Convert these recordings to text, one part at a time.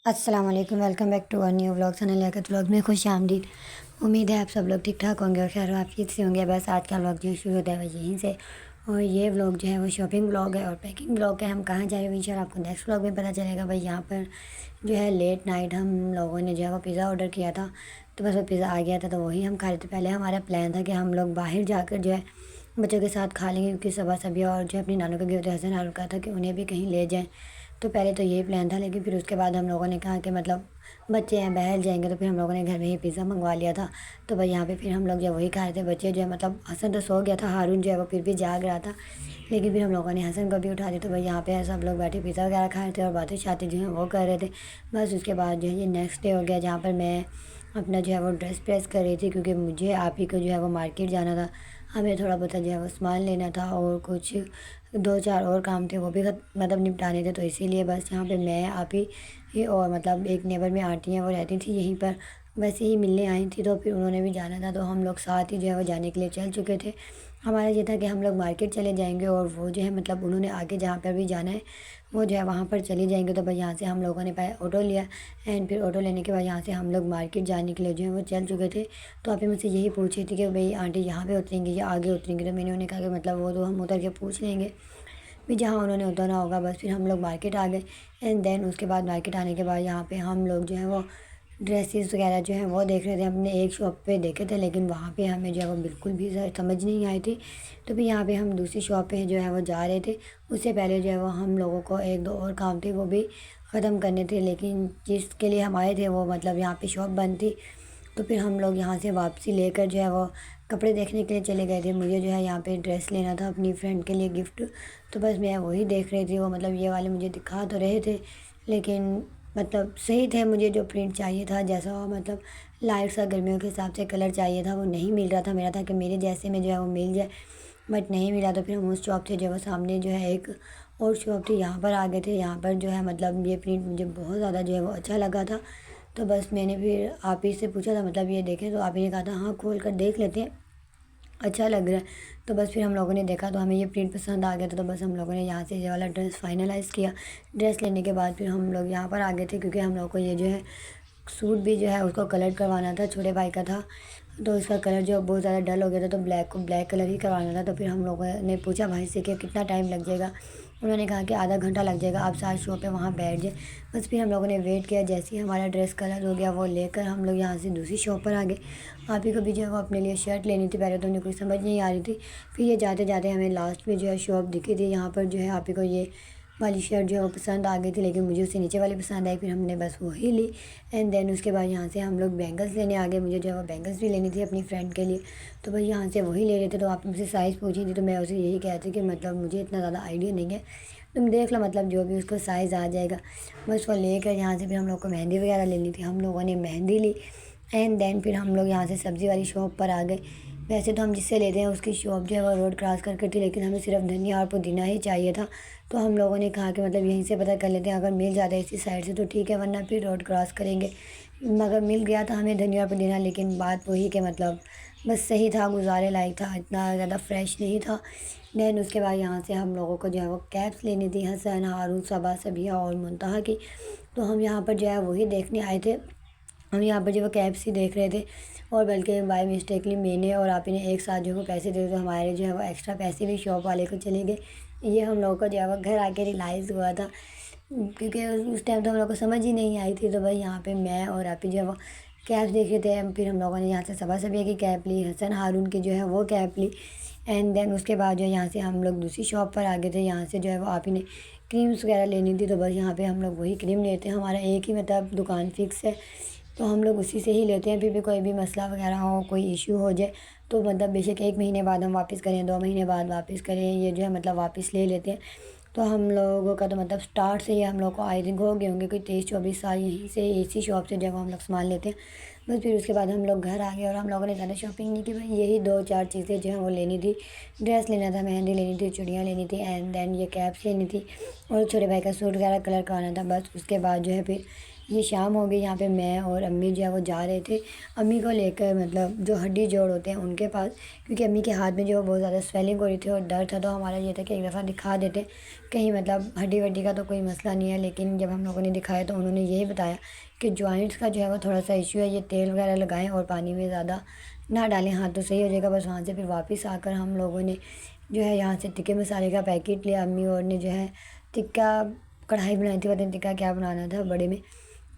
अस्सलाम वालेकुम, welcome back to our new vlog channel Liyaqat vlog में खुश आमदीद। उम्मीद है आप सब लोग ठीक ठाक होंगे और खैर वाफियत से होंगे। बस आज का व्लॉग जो शुरू होता है वो यहीं से। और ये व्लॉग जो है वो शॉपिंग व्लॉग है और पैकिंग व्लॉग है। हम कहाँ जा रहे हैं इंशाल्लाह आपको नेक्स्ट व्लॉग में पता चलेगा। भाई यहाँ पर जो है लेट नाइट हम लोगों ने जो है वो पिज़्ज़ा ऑर्डर किया था, तो बस वो पिज़्ज़ा आ गया था तो वही हम खा रहे थे। पहले हमारा प्लान था कि हम लोग बाहर जाकर जो है बच्चों के साथ खा लेंगे, क्योंकि सुबह सभी और जो है अपनी नानों के गए थे। हसन और कहा था कि उन्हें भी कहीं ले जाएं, तो पहले तो यही प्लान था। लेकिन फिर उसके बाद हम लोगों ने कहा कि मतलब बच्चे हैं बाहर जाएंगे, तो फिर हम लोगों ने घर में ही पिज़्ज़ा मंगवा लिया था। तो भाई यहाँ पे फिर हम लोग जो है वही खा रहे थे। बच्चे जो है मतलब हसन तो सो गया था, हारून जो है वो फिर भी जाग रहा था, लेकिन फिर हम लोगों ने हसन को भी उठा दिया। तो भाई यहाँ पे सब लोग बैठे पिज़्ज़ा वगैरह खा रहे थे और बातें शातें जो है वो कर रहे थे। बस उसके बाद जो है ये नेक्स्ट डे हो गया, जहाँ पर मैं अपना जो है वो ड्रेस प्रेस कर रही थी, क्योंकि मुझे आप ही को जो है वो मार्केट जाना था। हमें थोड़ा बहुत जो है वो सामान लेना था और कुछ दो चार और काम थे, वो भी मतलब निपटाने थे। तो इसीलिए बस यहाँ पे मैं आप ही और मतलब एक नेबर में आंटी हैं, वो रहती थी यहीं पर, वैसे ही मिलने आई थी। तो फिर उन्होंने भी जाना था, तो हम लोग साथ ही जो है वो जाने के लिए चल चुके थे। हमारा ये था कि हम लोग मार्केट चले जाएंगे और वो जो है मतलब उन्होंने आगे जहाँ पर भी जाना है वो जो है वहाँ पर चली जाएंगे। तो भाई यहाँ से हम लोगों ने पहले ऑटो लिया एंड फिर ऑटो लेने के बाद यहाँ से हम लोग मार्केट जाने के लिए जो है वो चल चुके थे। तो आप ही मुझसे यही पूछ रही थी कि भाई आंटी यहाँ पे उतरेंगी या आगे उतरेंगी, तो मैंने उन्हें कहा कि मतलब वो तो हम उतर के पूछ लेंगे, फिर जहाँ उन्होंने उतरना होगा। बस फिर हम लोग मार्केट आ गए एंड देन उसके बाद मार्केट आने के बाद यहाँ पे हम लोग जो है वो ड्रेसेस वगैरह जो है वो देख रहे थे। हमने एक शॉप पे देखे थे, लेकिन वहाँ पे हमें जो है वो बिल्कुल भी समझ नहीं आई थी। तो फिर यहाँ पे हम दूसरी शॉप पे जो है वो जा रहे थे। उससे पहले जो है वो हम लोगों को एक दो और काम थे वो भी ख़त्म करने थे, लेकिन जिसके लिए हम आए थे वो मतलब यहाँ पे शॉप बंद थी। तो फिर हम लोग यहाँ से वापसी लेकर जो है वो कपड़े देखने के लिए चले गए थे। मुझे जो है यहाँ पे ड्रेस लेना था अपनी फ्रेंड के लिए गिफ्ट, तो बस मैं वही देख रही थी। वो मतलब ये वाले मुझे दिखा तो रहे थे, लेकिन मतलब सही थे। मुझे जो प्रिंट चाहिए था, जैसा वो मतलब लाइट सा गर्मियों के हिसाब से कलर चाहिए था, वो नहीं मिल रहा था। मेरा था कि मेरे जैसे में जो है वो मिल जाए, बट नहीं मिला। तो फिर हम उस शॉप से जो है वो सामने जो है एक और शॉप थी, यहाँ पर आ गए थे। यहाँ पर जो है मतलब ये प्रिंट मुझे बहुत ज़्यादा जो है वो अच्छा लगा था। तो बस मैंने फिर आप ही से पूछा था मतलब ये देखें, तो आप ही ने कहा था हाँ खोल कर देख लेते हैं, अच्छा लग रहा है। तो बस फिर हम लोगों ने देखा तो हमें ये प्रिंट पसंद आ गया था। तो बस हम लोगों ने यहाँ से ये वाला ड्रेस फाइनलाइज़ किया। ड्रेस लेने के बाद फिर हम लोग यहाँ पर आ गए थे, क्योंकि हम लोग को ये जो है सूट भी जो है उसको कलर करवाना था, छोटे भाई का था। तो उसका कलर जो बहुत ज़्यादा डल हो गया था, तो ब्लैक को ब्लैक कलर ही करवाना था। तो फिर हम लोगों ने पूछा भाई से कि कितना टाइम लग जाएगा। उन्होंने कहा कि आधा घंटा लग जाएगा, आप साथ शॉप पे वहाँ बैठ जाए। बस फिर हम लोगों ने वेट किया। जैसे ही हमारा ड्रेस कलर हो गया, वो लेकर हम लोग यहाँ से दूसरी शॉप पर आ गए। आप ही को भी जो है वो अपने लिए शर्ट लेनी थी। पहले तो उन्हें कुछ समझ नहीं आ रही थी, फिर ये जाते जाते हमें लास्ट में जो है शॉप दिखी थी। यहाँ पर जो है आप ही को ये वाली शर्ट जो है वो पसंद आ गई थी, लेकिन मुझे उससे नीचे वाली पसंद आई। फिर हमने बस वही ली एंड देन उसके बाद यहाँ से हम लोग बैंगल्स लेने आ गए। मुझे जो है वो बैंगल्स भी लेनी थी अपनी फ्रेंड के लिए, तो भाई यहाँ से वही ले रहे थे। तो आप मुझसे साइज़ पूछी थी, तो मैं उसे यही कहती कि मतलब मुझे इतना ज़्यादा आइडिया नहीं है, तुम देख लो मतलब जो भी उसको साइज़ आ जाएगा। बस वो लेकर यहाँ से फिर हम लोग को मेहंदी वगैरह लेनी थी। हम लोगों ने मेहंदी ली एंड देन फिर हम लोग यहाँ से सब्ज़ी वाली शॉप पर आ गए। वैसे तो हम जिससे लेते हैं उसकी शॉप जो है वो रोड क्रॉस करके थी, लेकिन हमें सिर्फ धनिया और पुदीना ही चाहिए था। तो हम लोगों ने कहा कि मतलब यहीं से पता कर लेते हैं, अगर मिल जाता है इसी साइड से तो ठीक है, वरना फिर रोड क्रॉस करेंगे। मगर मिल गया था हमें धनिया और पुदीना, लेकिन बात वही कि मतलब बस सही था, गुजारे लायक था, इतना ज़्यादा फ्रेश नहीं था। देन उसके बाद यहाँ से हम लोगों को जो है वो कैप्स लेनी थी, हसन, हारून, सबा, सबिया और मुंतहा की। तो हम यहाँ पर जो है वही देखने आए थे। हम यहाँ पर जो वो कैप्स ही देख रहे थे, और बल्कि बाय मिस्टेकली मैंने और आप ही ने एक साथ जो है वो पैसे दे, तो हमारे जो है वो एक्स्ट्रा पैसे भी शॉप वाले को चले गए। ये हम लोगों को जो है वो घर आके रियलाइज़ हुआ था, क्योंकि उस टाइम तो हम लोग को समझ ही नहीं आई थी। तो भाई यहाँ पे मैं और आप ही जो है वो कैप देखे थे। फिर हम लोगों ने यहाँ से सबा सबिया की कैप ली, हसन हारून की जो है वो कैप ली एंड देन उसके बाद जो है यहाँ से हम लोग दूसरी शॉप पर आ गए थे। यहाँ से जो है वो आप ही ने क्रीम्स वगैरह लेनी थी, तो बस यहाँ पे हम लोग वही क्रीम लेते हैं। हमारा एक ही मतलब दुकान फिक्स है, तो हम लोग उसी से ही लेते हैं। फिर भी कोई भी मसला वगैरह हो, कोई इशू हो जाए, तो मतलब बेशक 1 महीने बाद हम वापस करें, 2 महीने बाद वापस करें, ये जो है मतलब वापस ले लेते हैं। तो हम लोगों का तो मतलब स्टार्ट से ही हम लोग को आई थिंक हो गए होंगे कोई 23-24 साल यहीं से इसी शॉप से जब हम लोग सामान लेते हैं। बस फिर उसके बाद हम लोग घर आ गए और हम लोगों ने ज़्यादा शॉपिंग नहीं की। भाई यही दो चार चीज़ें जो हैं वो लेनी थी। ड्रेस लेना था, मेहंदी लेनी थी, चूड़ियाँ लेनी थी एंड देन ये कैप्स लेनी थी और छोटे भाई का सूट वगैरह कलर करवाना था। बस उसके बाद जो है फिर ये शाम हो गई, यहाँ पे मैं और अम्मी जो है वो जा रहे थे अम्मी को लेकर, मतलब जो हड्डी जोड़ होते हैं उनके पास, क्योंकि अम्मी के हाथ में जो है बहुत ज़्यादा स्वेलिंग हो रही थी और दर्द था। तो हमारा ये था कि एक दफ़ा दिखा देते, कहीं मतलब हड्डी वड्डी का तो कोई मसला नहीं है। लेकिन जब हम लोगों ने दिखाया तो उन्होंने यही बताया कि जॉइंट्स का जो है वो थोड़ा सा इशू है, ये तेल वगैरह लगाएं और पानी में ज़्यादा ना डालें, हाथ तो सही हो जाएगा। बस वहाँ से फिर वापस आकर हम लोगों ने जो है यहाँ से टिक्के मसाले का पैकेट लिया। अम्मी और ने जो है टिक्का कढ़ाई बनाई थी, पता नहीं टिक्का क्या बनाना था बड़े में,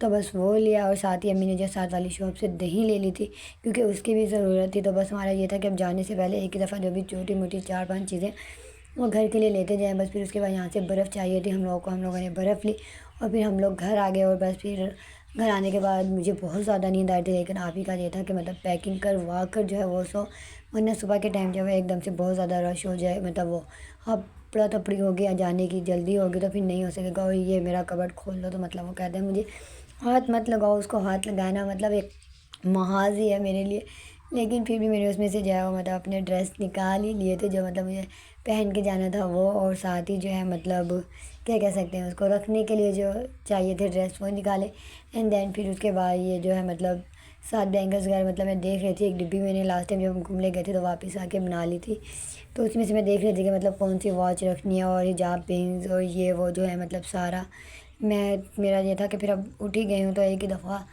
तो बस वो लिया। और साथ ही अम्मी ने जो साथ वाली शॉप से दही ले ली थी, क्योंकि उसकी भी ज़रूरत थी। तो बस हमारा ये था कि अब जाने से पहले एक ही दफ़ा जो भी छोटी मोटी 4-5 चीज़ें वो घर के लिए लेते जाएँ बस। फिर उसके बाद यहाँ से बर्फ़ चाहिए थी हम लोगों को, हम लोगों ने बर्फ़ ली और फिर हम लोग घर आ गए। और बस फिर घर आने के बाद मुझे बहुत ज़्यादा नींद आई थी, लेकिन आप ही का ये था कि मतलब पैकिंग करवा कर जो है वो सो, वरना सुबह के टाइम जो है एकदम से बहुत ज़्यादा रश हो जाए, मतलब वो हपड़ा तपड़ी हो गया जाने की, जल्दी होगी तो फिर नहीं हो सकेगा। और ये मेरा कबर्ड खोल लो, तो मतलब वो कहते हैं मुझे हाथ मत लगाओ, उसको हाथ लगाना मतलब एक महाज़ ही है मेरे लिए। लेकिन फिर भी मैंने उसमें से जो है वो मतलब अपने ड्रेस निकाल ही लिए थे, जो मतलब मुझे पहन के जाना था वो, और साथ ही जो है मतलब क्या कह सकते हैं उसको रखने के लिए जो चाहिए थे ड्रेस वो निकाले। एंड देन फिर उसके बाद ये जो है मतलब साथ बैंगल्स वगैरह, मतलब मैं देख रही थी एक डिब्बी मैंने लास्ट टाइम जब हम घूमने गए थे तो वापस आके बना ली थी, तो उसमें से मैं देख रही थी कि मतलब कौन सी वॉच रखनी है और हिजाब पिन्स और ये वो जो है मतलब सारा। मेरा ये था कि फिर अब उठ ही गई हूँ तो एक ही दफ़ा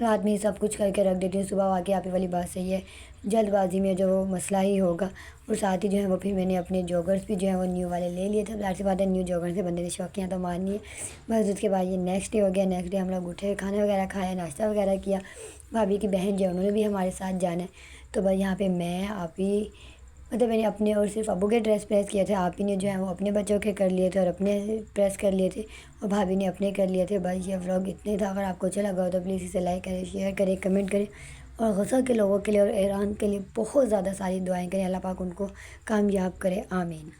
रात में ही सब कुछ करके रख देती हूँ, सुबह वाक़ई आप ही वाली बात सही है, जल्दबाजी में जो वो मसला ही होगा। और साथ ही जो है वो फिर मैंने अपने जॉगर्स भी जो है वो न्यू वाले ले लिए थे। ज़ाहिर सी बात है न्यू जॉगर्स से बंदे ने शौकियाँ तो मारनी है। बस उसके बाद ये नेक्स्ट डे हो गया। नेक्स्ट डे हम लोग उठे, खाना वगैरह खाया, नाश्ता वगैरह किया। भाभी की बहन जो है उन्होंने भी हमारे साथ जाना है, तो बस यहाँ पे मैं आप ही, मतलब मैंने अपने और सिर्फ अबू के ड्रेस प्रेस किए थे, आप ही ने जो है वो अपने बच्चों के कर लिए थे और अपने प्रेस कर लिए थे, और भाभी ने अपने कर लिए थे। बस ये व्लॉग इतने था। अगर आपको अच्छा लगा हो तो प्लीज़ इसे लाइक करें, शेयर करें, कमेंट करें। और गज़ा के लोगों के लिए और ईरान के लिए बहुत ज़्यादा सारी दुआएं करें, अल्लाह पाक उनको कामयाब करे, आमीन।